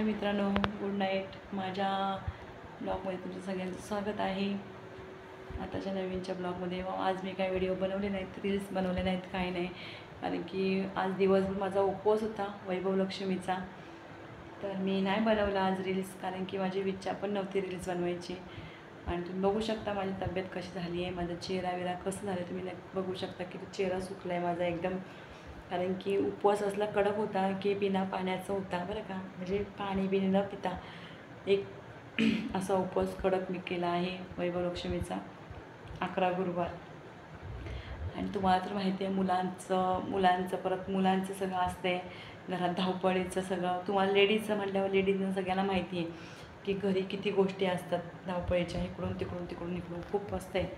मित्रांनो, good night. माझ्या ब्लॉगमध्ये तुमचं सगळ्यांचं स्वागत आहे. आताच्या नवीनच्या ब्लॉगमध्ये आज मी काय व्हिडिओ बनवले नाहीत, रील्स बनवले नाहीत, काही नाही. कारण की आज दिवसभर माझा उपवास होता वैभव लक्ष्मीचा. तर मी नाही बनवला आज रील्स, कारण की माझी इच्छा पण नव्हती रील्स बनवायची. आणि तुम्ही बघू शकता माझी तब्येत कशी झाली आहे, माझा चेहरा वेरा कसं झालं तुम्ही बघू शकता की चेहरा सुकला आहे माझा एकदम. कारण की उपवास असला कडक होता की बिना पाण्याचा होता बरं का, म्हणजे पाणी बिणी न पिता एक असा उपवास कडक मी केला आहे वैभव लक्ष्मीचा 11 गुरुवार. आणि तुम्हाला तर माहिती आहे मुलांचं परत मुलांचं सगळं असते घरात, धावपळीचं सगळं. तुम्हाला लेडीजचं म्हटल्यावर लेडीजनं सगळ्यांना माहिती आहे की घरी किती गोष्टी असतात धावपळीच्या, इकडून तिकडून खूप असते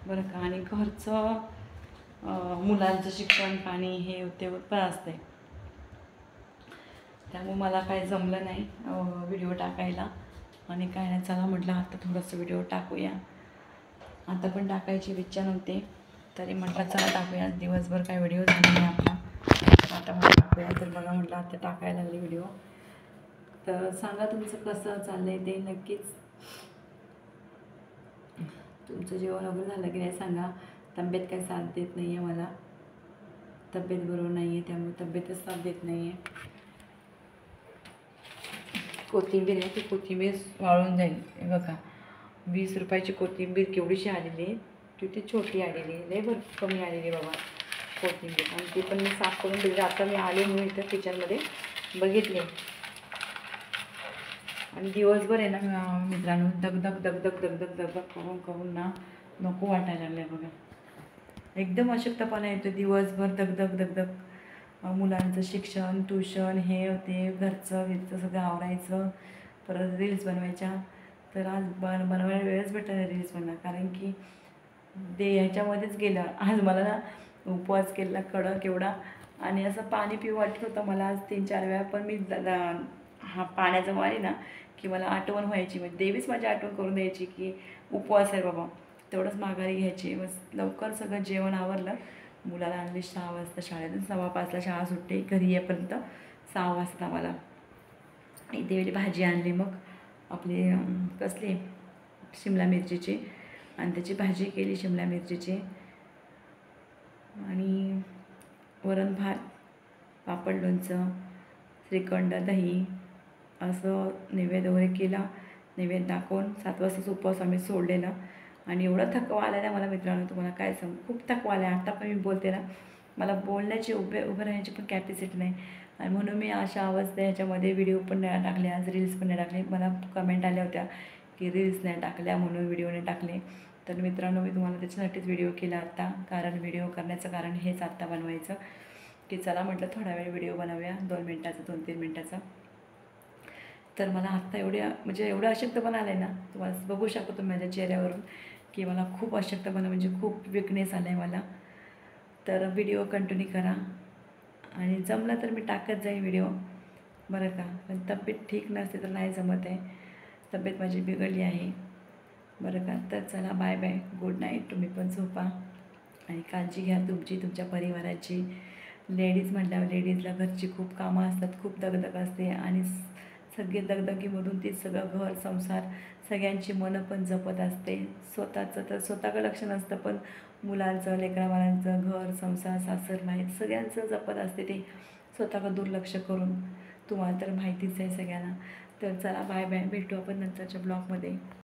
बरं का. आणि घरचं मुलांचं शिक्षण पाणी हे ते पण असते. त्यामुळे मला काय जमलं नाही व्हिडिओ टाकायला. आणि काय नाही, चला म्हटलं आता थोडंसं व्हिडिओ टाकूया. आता पण टाकायची इच्छा नव्हती, तरी म्हटलं चला टाकूया. दिवसभर काय व्हिडिओ झाला नाही आपला, आता मला टाकूया. तर बघा म्हटलं आता टाकायला लागली व्हिडिओ. तर सांगा तुमचं कसं चाललं आहे ते नक्कीच. तुमचं जेवण वगैरे झालं की नाही सांगा. तब्येत काय साथ देत नाही आहे, मला तब्येत बरोबर नाही आहे, त्यामुळे तब्येतच साथ देत नाही आहे. कोथिंबीर आहे, ती कोथिंबीर वाळून जाईल. हे बघा 20 रुपयाची कोथिंबीर केवढीशी आलेली आहे, ती छोटी आलेली आहे, लय भरपूर कमी आलेली बघा कोथिंबीर. आणि ती पण मी साफ करून दिली. आता मी आले म्हणून इथं किचनमध्ये बघितले. आणि दिवसभर आहे ना मित्रांनो, दगदग करून ना नको वाटायला लागलं बघा. एकदम अशक्तपणा येतो दिवसभर, दगदग. मुलांचं शिक्षण, ट्यूशन, हे ते घरचं सगळं आवरायचं, परत रील्स बनवायच्या. तर आज बनवायला वेळच भेटला नाही रील्स बनवा, कारण की ते ह्याच्यामध्येच गेलं. आज मला ना उपवास केला कडक एवढा, आणि असं पाणी पिऊ वाटत होतं मला आज 3-4 वेळा. पण मी पाण्याचं वारी ना की मला आठवण व्हायची, म्हणजे देवीच माझी आठवण करून द्यायची की उपवास आहे बाबा, तेवढंच माघारी घ्यायची. बस लवकर सगळं जेवण आवरलं. मुलाला आणली 6 वाजता शाळेतून, 5:15ला शाळा सुटते, घरी येईपर्यंत 6 वाजता. मला इथे वेळी भाजी आणली, मग आपली कसली शिमला मिरचीची, आणि त्याची भाजी केली शिमला मिरचीची. आणि वरण भात, पापड, लोणचं, श्रीखंड, दही असं नैवेद्य वगैरे केला. नैवेद्य दाखवून 7 वाजताच उपवास आम्ही सोडलेला. आणि एवढा थकवा आला ना मला मित्रांनो, तुम्हाला काय सांगू, खूप थकवा आला. आता पण मी बोलते ना, मला बोलण्याची उभं राहण्याची पण कॅपॅसिटी नाही. आणि म्हणून मी अशा अवस्था ह्याच्यामध्ये व्हिडिओ पण नाही टाकले, आज रील्स पण नाही टाकले. मला कमेंट आल्या होत्या की रील्स नाही टाकल्या म्हणून व्हिडिओ नाही टाकले. तर मित्रांनो, मी तुम्हाला त्याच्यासाठीच व्हिडिओ केला आत्ता. कारण व्हिडिओ करण्याचं कारण हेच आत्ता बनवायचं की चला म्हटलं थोडा वेळ व्हिडिओ बनवूया, 2 मिनटाचा 2-3 मिनटाचा. तर मला आत्ता एवढं अशक्तपणा आलं आहे ना, तुम्हाला बघू शकतो तुम्ही माझ्या चेहऱ्यावरून की मला खूप अशक्तपणा, म्हणजे खूप विकनेस आला आहे मला. तर व्हिडिओ कंटिन्यू करा, आणि जमलं तर मी टाकत जाईन व्हिडिओ बरं का. पण तब्येत ठीक नसते तर नाही जमत आहे, तब्येत माझी बिघडली आहे बरं का. तर चला बाय बाय, गुड नाईट. तुम्ही पण झोपा आणि काळजी घ्या तुमची, तुमच्या परिवाराची. लेडीज म्हटल्यावर लेडीजला घरची खूप कामं असतात, खूप दगदग असते. आणि सगळे दगदगीमधून ती सगळं घर संसार सगळ्यांची मनं पण जपत असते. स्वतःचं तर स्वतःकडे लक्ष नसतं, पण मुलांचं, लेकराबाळांचं, घर संसार, सासर माहीत सगळ्यांचं जपत असते ते, स्वतःकडे दुर्लक्ष करून. तुम्हाला तर माहितीच आहे सगळ्यांना. तर चला बाय बाय, भेटू आपण नंतरच्या ब्लॉगमध्ये.